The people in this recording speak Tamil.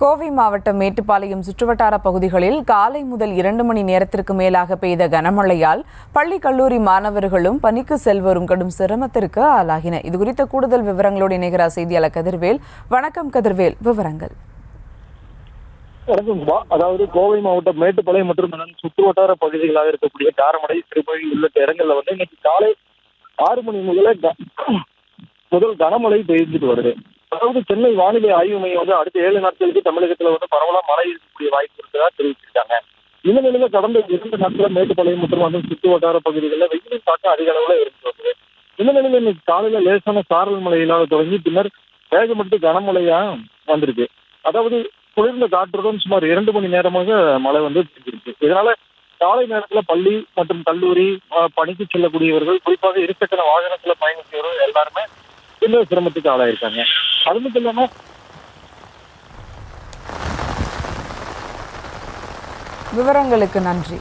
கோவை மாவட்டம் மேட்டுப்பாளையம் சுற்றுவட்டார பகுதிகளில் காலை முதல் 2 மணி நேரத்திற்கு மேலாக பெய்த கனமழையால் பள்ளி கல்லூரி மாணவர்களும் பணிக்கு செல்வோரும் கடும் சிரமத்திற்கு ஆளாகினர். இதுகுறித்த கூடுதல் விவரங்களோடு இணைகிறார் செய்தியாளர் கதிர்வேல். வணக்கம் கதிர்வேல், விவரங்கள். அதாவது கோவை மாவட்டம் மேட்டுப்பாளையம் மற்றும் சுற்றுவட்டார பகுதிகளாக இருக்கக்கூடிய காரமடை, திருப்பதி உள்ளிட்ட இடங்கள்ல இன்னைக்கு காலை 6 மணி முதல் கனமழை பெய்துட்டு வருது. அதாவது சென்னை வானிலை ஆய்வு மையம் அடுத்த 7 நாட்களுக்கு தமிழகத்துல பரவலா மழை இருக்கக்கூடிய வாய்ப்பு இருக்கிறதா தெரிவிச்சிருக்காங்க. இந்த நிலையில கடந்த 2 நாட்கள மேட்டுப்பாளையம் மற்றும் சுற்று வட்டார பகுதிகளில் வெயிலின் தாக்கம் அதிக அளவுல இருந்து வருது. இந்த நிலையில இன்னைக்கு காலையில லேசான சாரல் மழையினால் தொடங்கி பின்னர் வேகமட்டு கனமழையா வந்திருக்கு. அதாவது குளிர்ந்த காற்றுடன் சுமார் 2 மணி நேரமாக மழை பெய்திருக்கு. இதனால காலை நேரத்துல பள்ளி மற்றும் கல்லூரி பணிக்கு செல்லக்கூடியவர்கள், குறிப்பாக இருசக்கர வாகனத்துல பயணிக்கிறவர்கள் எல்லாருமே இந்த சிரமத்துக்கு ஆளாயிருக்காங்க. அது மட்டும் இல்லாம விவரங்களுக்கு நன்றி.